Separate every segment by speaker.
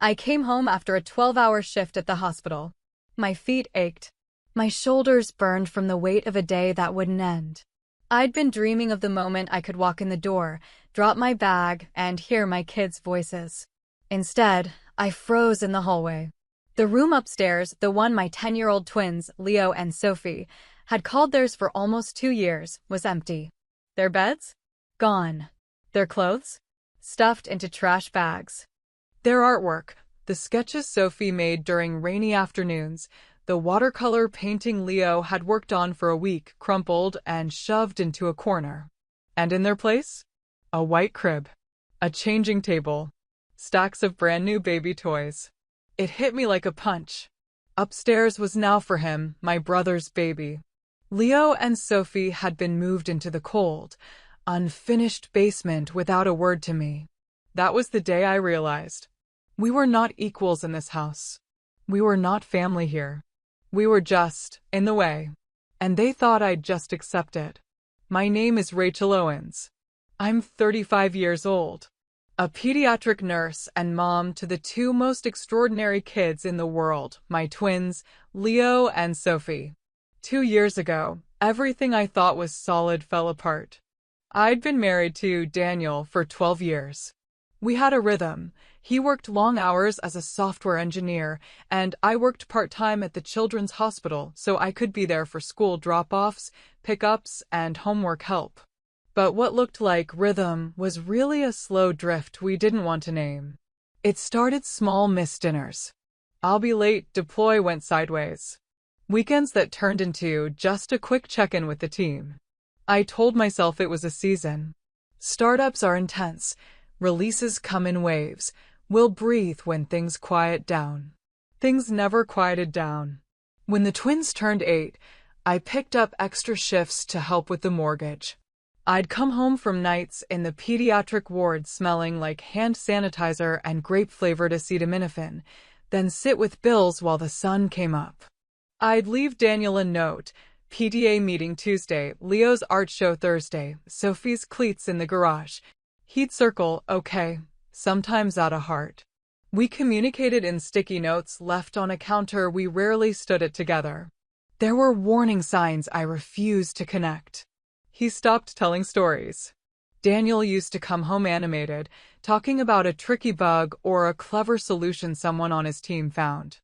Speaker 1: I came home after a 12-hour shift at the hospital. My feet ached. My shoulders burned from the weight of a day that wouldn't end. I'd been dreaming of the moment I could walk in the door, drop my bag, and hear my kids' voices. Instead, I froze in the hallway. The room upstairs, the one my 10-year-old twins, Leo and Sophie, had called theirs for almost 2 years, was empty. Their beds? Gone. Their clothes? Stuffed into trash bags. Their artwork, the sketches Sophie made during rainy afternoons, the watercolor painting Leo had worked on for a week, crumpled and shoved into a corner. And in their place? A white crib. A changing table. Stacks of brand new baby toys. It hit me like a punch. Upstairs was now for him, my brother's baby. Leo and Sophie had been moved into the cold, unfinished basement without a word to me. That was the day I realized. We were not equals in this house. We were not family here. We were just in the way. And they thought I'd just accept it. My name is Rachel Owens. I'm 35 years old. A pediatric nurse and mom to the two most extraordinary kids in the world, my twins, Leo and Sophie. 2 years ago, everything I thought was solid fell apart. I'd been married to Daniel for 12 years. We had a rhythm. He worked long hours as a software engineer, and I worked part-time at the children's hospital so I could be there for school drop-offs, pickups, and homework help. But what looked like rhythm was really a slow drift we didn't want to name. It started small missed dinners. I'll be late, deploy went sideways. Weekends that turned into just a quick check-in with the team. I told myself it was a season. Startups are intense. Releases come in waves. We'll breathe when things quiet down. Things never quieted down. When the twins turned 8, I picked up extra shifts to help with the mortgage. I'd come home from nights in the pediatric ward smelling like hand sanitizer and grape-flavored acetaminophen, then sit with bills while the sun came up. I'd leave Daniel a note, PTA meeting Tuesday, Leo's art show Thursday, Sophie's cleats in the garage. He'd circle, okay, sometimes out of heart. We communicated in sticky notes left on a counter we rarely stood at together. There were warning signs I refused to connect. He stopped telling stories. Daniel used to come home animated, talking about a tricky bug or a clever solution someone on his team found.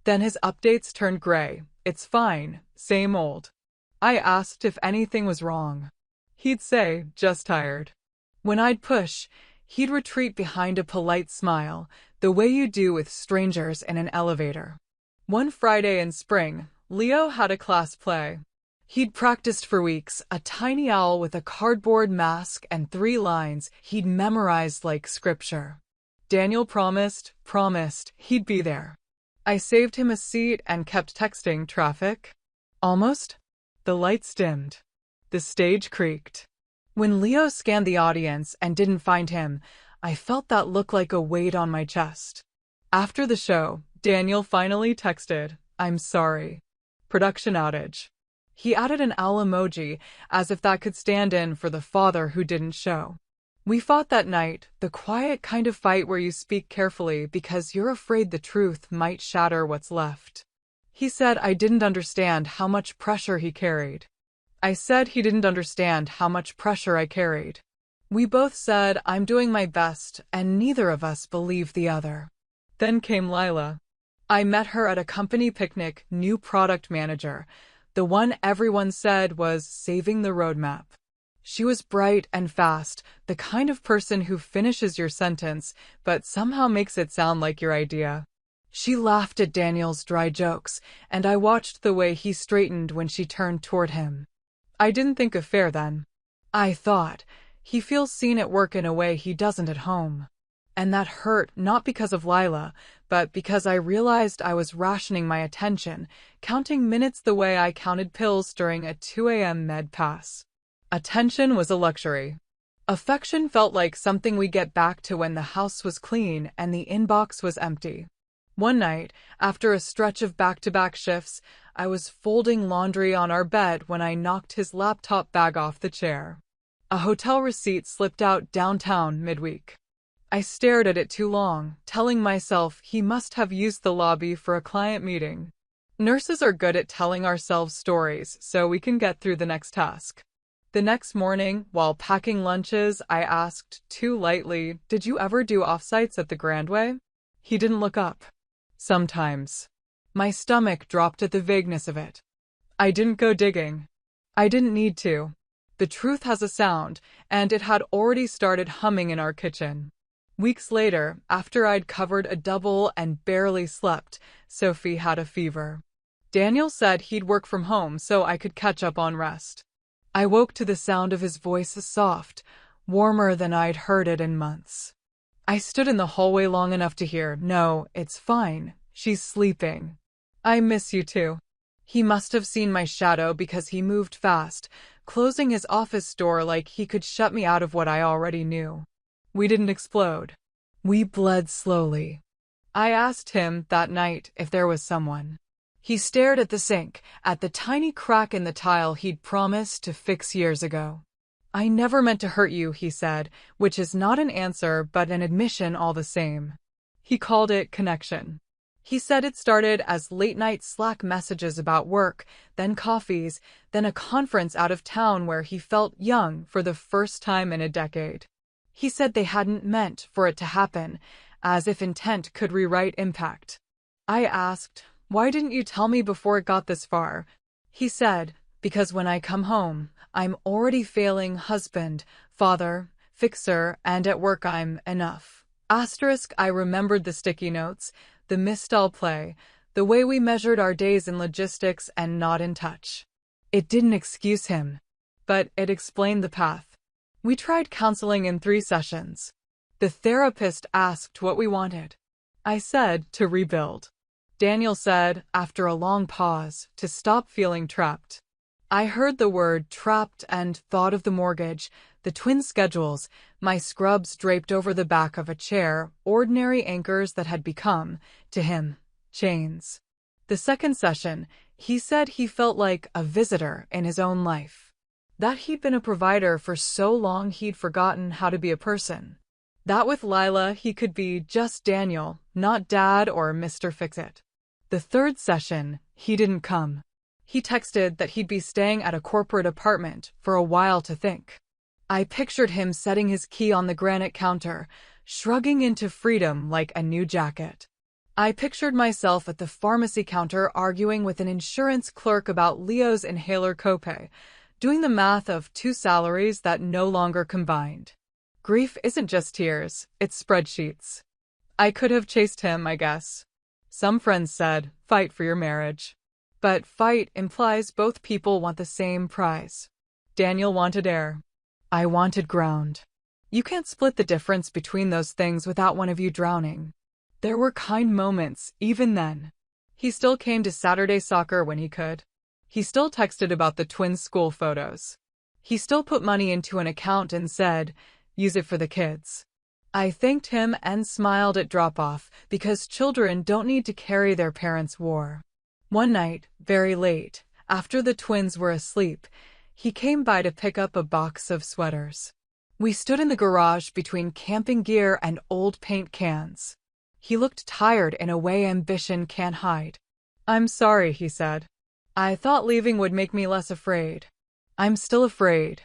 Speaker 1: Then his updates turned gray. It's fine, same old. I asked if anything was wrong. He'd say, just tired. When I'd push, he'd retreat behind a polite smile, the way you do with strangers in an elevator. One Friday in spring, Leo had a class play. He'd practiced for weeks, a tiny owl with a cardboard mask and 3 lines he'd memorized like scripture. Daniel promised he'd be there. I saved him a seat and kept texting traffic. Almost. The lights dimmed. The stage creaked. When Leo scanned the audience and didn't find him, I felt that look like a weight on my chest. After the show, Daniel finally texted, I'm sorry. Production outage. He added an owl emoji, as if that could stand in for the father who didn't show. We fought that night, the quiet kind of fight where you speak carefully because you're afraid the truth might shatter what's left. He said I didn't understand how much pressure he carried. I said he didn't understand how much pressure I carried. We both said I'm doing my best, and neither of us believed the other. Then came Lila. I met her at a company picnic, new product manager, the one everyone said was saving the roadmap. She was bright and fast, the kind of person who finishes your sentence, but somehow makes it sound like your idea. She laughed at Daniel's dry jokes, and I watched the way he straightened when she turned toward him. I didn't think of fair then. I thought, he feels seen at work in a way he doesn't at home. And that hurt not because of Lila, but because I realized I was rationing my attention, counting minutes the way I counted pills during a 2 a.m. med pass. Attention was a luxury. Affection felt like something we get back to when the house was clean and the inbox was empty. One night, after a stretch of back-to-back shifts, I was folding laundry on our bed when I knocked his laptop bag off the chair. A hotel receipt slipped out downtown midweek.
Speaker 2: I stared at it too long, telling myself he must have used the lobby for a client meeting. Nurses are good at telling ourselves stories so we can get through the next task. The next morning, while packing lunches, I asked, too lightly, "Did you ever do offsites at the Grandway?" He didn't look up. Sometimes. My stomach dropped at the vagueness of it. I didn't go digging. I didn't need to. The truth has a sound, and it had already started humming in our kitchen. Weeks later, after I'd covered a double and barely slept, Sophie had a fever. Daniel said he'd work from home so I could catch up on rest. I woke to the sound of his voice, soft, warmer than I'd heard it in months. I stood in the hallway long enough to hear, "No, it's fine. She's sleeping. I miss you too." He must have seen my shadow because he moved fast, closing his office door like he could shut me out of what I already knew. We didn't explode. We bled slowly. I asked him that night if there was someone. He stared at the sink, at the tiny crack in the tile he'd promised to fix years ago. "I never meant to hurt you," he said, which is not an answer but an admission all the same. He called it connection. He said it started as late-night Slack messages about work, then coffees, then a conference out of town where he felt young for the first time in a decade. He said they hadn't meant for it to happen, as if intent could rewrite impact. I asked, "Why didn't you tell me before it got this far?" He said, "Because when I come home, I'm already failing husband, father, fixer, and at work I'm enough." I remembered the sticky notes, the misstyle play, the way we measured our days in logistics and not in touch. It didn't excuse him, but it explained the path. We tried counseling in 3 sessions. The therapist asked what we wanted. I said to rebuild. Daniel said, after a long pause, to stop feeling trapped. I heard the word trapped and thought of the mortgage, the twin schedules, my scrubs draped over the back of a chair, ordinary anchors that had become, to him, chains. The second session, he said he felt like a visitor in his own life. That he'd been a provider for so long he'd forgotten how to be a person. That with Lila he could be just Daniel, not Dad or Mr. Fix-It. The third session, he didn't come. He texted that he'd be staying at a corporate apartment for a while to think. I pictured him setting his key on the granite counter, shrugging into freedom like a new jacket. I pictured myself at the pharmacy counter arguing with an insurance clerk about Leo's inhaler copay, doing the math of 2 salaries that no longer combined. Grief isn't just tears, it's spreadsheets. I could have chased him, I guess. Some friends said, "Fight for your marriage." But fight implies both people want the same prize. Daniel wanted air. I wanted ground. You can't split the difference between those things without one of you drowning. There were kind moments, even then. He still came to Saturday soccer when he could. He still texted about the twins' school photos. He still put money into an account and said, "Use it for the kids." I thanked him and smiled at drop-off because children don't need to carry their parents' war. One night, very late, after the twins were asleep, he came by to pick up a box of sweaters. We stood in the garage between camping gear and old paint cans. He looked tired in a way ambition can't hide. "I'm sorry," he said. "I thought leaving would make me less afraid." "I'm still afraid."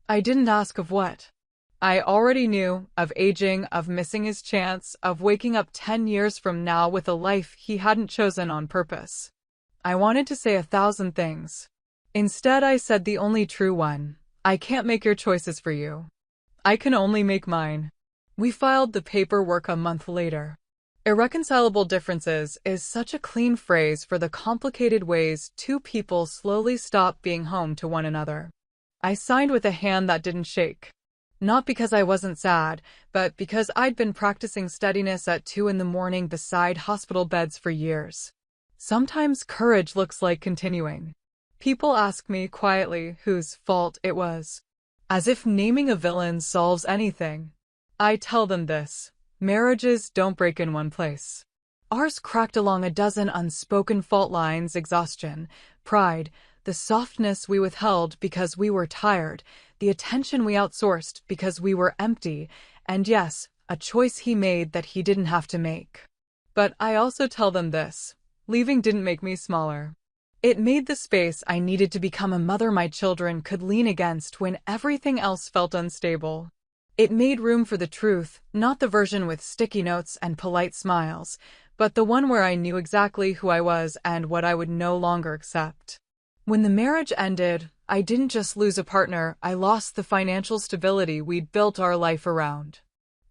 Speaker 2: I didn't ask of what. I already knew, of aging, of missing his chance, of waking up 10 years from now with a life he hadn't chosen on purpose. I wanted to say 1,000 things. Instead, I said the only true one. I can't make your choices for you. I can only make mine. We filed the paperwork a month later. Irreconcilable differences is such a clean phrase for the complicated ways 2 people slowly stop being home to one another. I signed with a hand that didn't shake. Not because I wasn't sad, but because I'd been practicing steadiness at 2 in the morning beside hospital beds for years. Sometimes courage looks like continuing. People ask me quietly whose fault it was. As if naming a villain solves anything. I tell them this: marriages don't break in one place. Ours cracked along a dozen unspoken fault lines: exhaustion, pride, the softness we withheld because we were tired, the attention we outsourced because we were empty, and yes, a choice he made that he didn't have to make. But I also tell them this: leaving didn't make me smaller. It made the space I needed to become a mother my children could lean against when everything else felt unstable. It made room for the truth, not the version with sticky notes and polite smiles, but the one where I knew exactly who I was and what I would no longer accept. When the marriage ended, I didn't just lose a partner, I lost the financial stability we'd built our life around.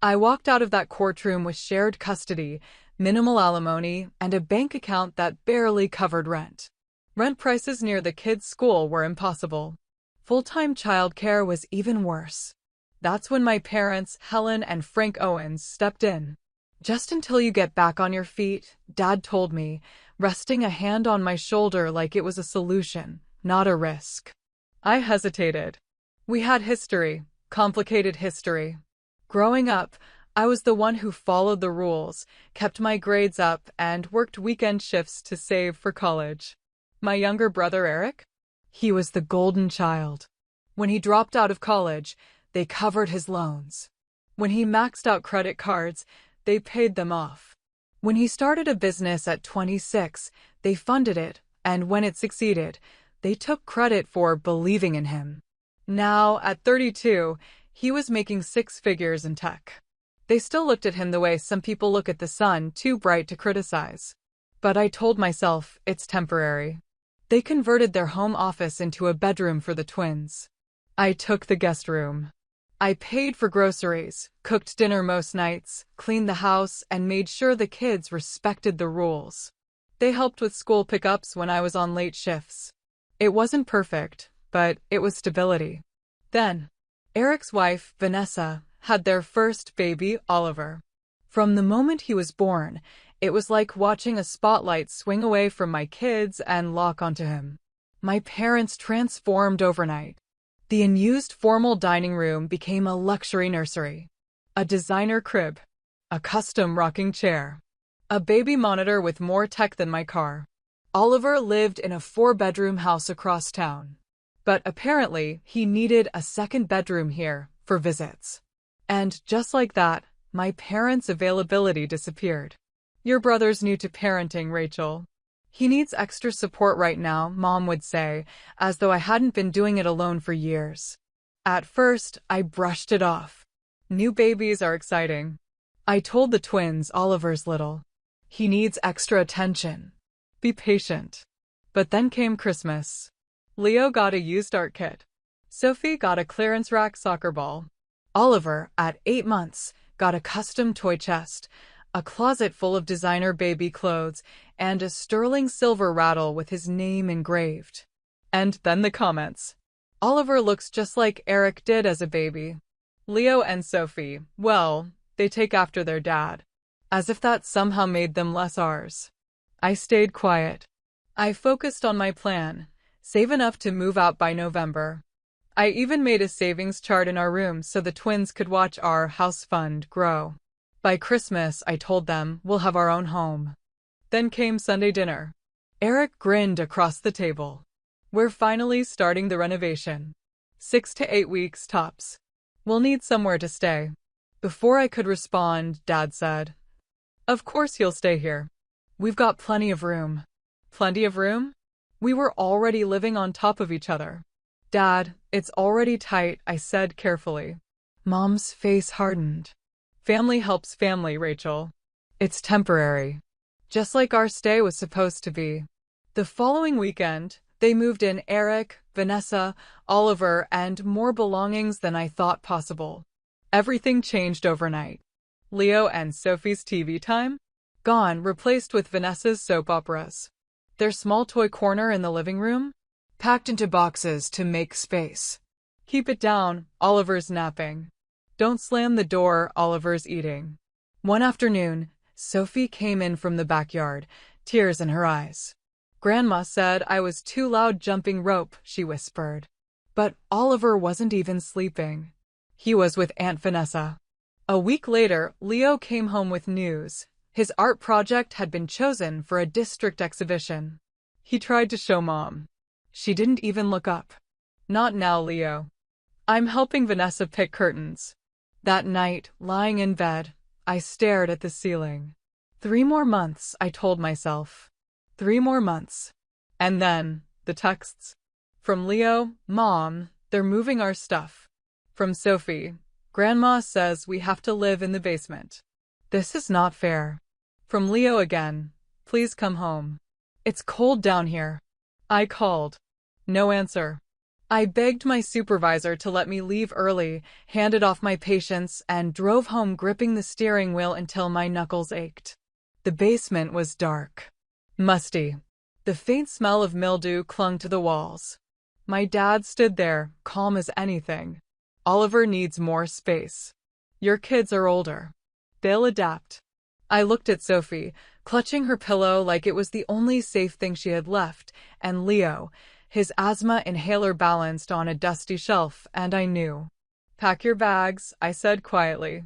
Speaker 2: I walked out of that courtroom with shared custody, minimal alimony, and a bank account that barely covered rent. Rent prices near the kids' school were impossible. Full-time childcare was even worse. That's when my parents, Helen and Frank Owens, stepped in. "Just until you get back on your feet," Dad told me, resting a hand on my shoulder like it was a solution, not a risk. I hesitated. We had history, complicated history. Growing up, I was the one who followed the rules, kept my grades up, and worked weekend shifts to save for college. My younger brother Eric? He was the golden child. When he dropped out of college, they covered his loans. When he maxed out credit cards, they paid them off. When he started a business at 26, they funded it, and when it succeeded, they took credit for believing in him. Now, at 32, he was making six figures in tech. They still looked at him the way some people look at the sun, too bright to criticize. But I told myself, it's temporary. They converted their home office into a bedroom for the twins. I took the guest room. I paid for groceries, cooked dinner most nights, cleaned the house, and made sure the kids respected the rules. They helped with school pickups when I was on late shifts. It wasn't perfect, but it was stability. Then, Eric's wife, Vanessa, had their first baby, Oliver. From the moment he was born, it was like watching a spotlight swing away from my kids and lock onto him. My parents transformed overnight. The unused formal dining room became a luxury nursery. A designer crib. A custom rocking chair. A baby monitor with more tech than my car. Oliver lived in a 4-bedroom house across town. But apparently, he needed a second bedroom here for visits. And just like that, my parents' availability disappeared. "Your brother's new to parenting, Rachel. He needs extra support right now," Mom would say, as though I hadn't been doing it alone for years. At first, I brushed it off. New babies are exciting. I told the twins Oliver's little. He needs extra attention. Be patient. But then came Christmas. Leo got a used art kit. Sophie got a clearance rack soccer ball. Oliver, at 8 months, got a custom toy chest, a closet full of designer baby clothes, and a sterling silver rattle with his name engraved. And then the comments. "Oliver looks just like Eric did as a baby." Leo and Sophie, well, they take after their dad. As if that somehow made them less ours. I stayed quiet. I focused on my plan, save enough to move out by November. I even made a savings chart in our room so the twins could watch our house fund grow. By Christmas, I told them, we'll have our own home. Then came Sunday dinner. Eric grinned across the table. "We're finally starting the renovation. 6 to 8 weeks tops. We'll need somewhere to stay." Before I could respond, Dad said, "Of course you'll stay here. We've got plenty of room." Plenty of room? We were already living on top of each other. "Dad, it's already tight," I said carefully. Mom's face hardened. "Family helps family, Rachel. It's temporary. Just like our stay was supposed to be." The following weekend, they moved in Eric, Vanessa, Oliver, and more belongings than I thought possible. Everything changed overnight. Leo and Sophie's TV time? Gone, replaced with Vanessa's soap operas. Their small toy corner in the living room? Packed into boxes to make space. "Keep it down, Oliver's napping." "Don't slam the door, Oliver's eating." One afternoon, Sophie came in from the backyard, tears in her eyes. "Grandma said I was too loud jumping rope," she whispered. But Oliver wasn't even sleeping. He was with Aunt Vanessa. A week later, Leo came home with news. His art project had been chosen for a district exhibition. He tried to show Mom. She didn't even look up. "Not now, Leo. I'm helping Vanessa pick curtains." That night, lying in bed, I stared at the ceiling. 3 more months, I told myself. 3 more months. And then, the texts. From Leo, Mom, they're moving our stuff. From Sophie, Grandma says we have to live in the basement. This is not fair. From Leo again, please come home. It's cold down here. I called. No answer. I begged my supervisor to let me leave early, handed off my patience, and drove home gripping the steering wheel until my knuckles ached. The basement was dark. Musty. The faint smell of mildew clung to the walls. My dad stood there, calm as anything. Oliver needs more space. Your kids are older. They'll adapt. I looked at Sophie, clutching her pillow like it was the only safe thing she had left, and Leo, his asthma inhaler balanced on a dusty shelf, and I knew. Pack your bags, I said quietly.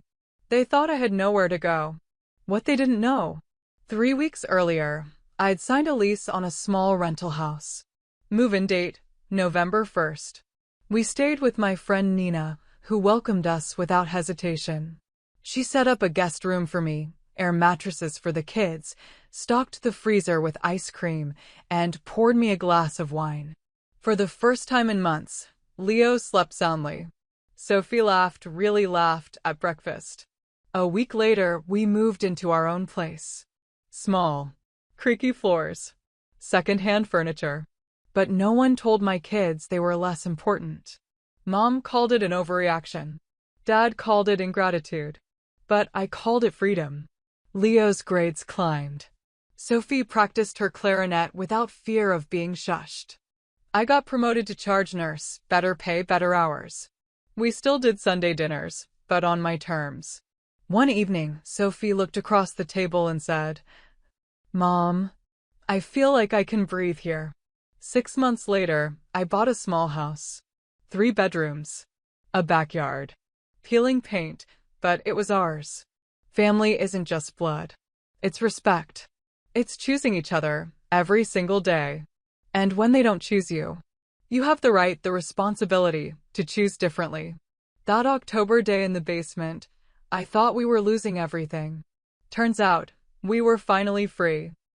Speaker 2: They thought I had nowhere to go. What they didn't know. 3 weeks earlier, I'd signed a lease on a small rental house. Move-in date, November 1st. We stayed with my friend Nina, who welcomed us without hesitation. She set up a guest room for me, air mattresses for the kids, stocked the freezer with ice cream, and poured me a glass of wine. For the first time in months, Leo slept soundly. Sophie laughed, really laughed, at breakfast. A week later, we moved into our own place. Small. Creaky floors. Second-hand furniture. But no one told my kids they were less important. Mom called it an overreaction. Dad called it ingratitude. But I called it freedom. Leo's grades climbed. Sophie practiced her clarinet without fear of being shushed. I got promoted to charge nurse, better pay, better hours. We still did Sunday dinners, but on my terms. One evening, Sophie looked across the table and said, Mom, I feel like I can breathe here. 6 months later, I bought a small house. 3 bedrooms. A backyard. Peeling paint, but it was ours. Family isn't just blood. It's respect. It's choosing each other, every single day. And when they don't choose you, you have the right, the responsibility, to choose differently. That October day in the basement, I thought we were losing everything. Turns out, we were finally free.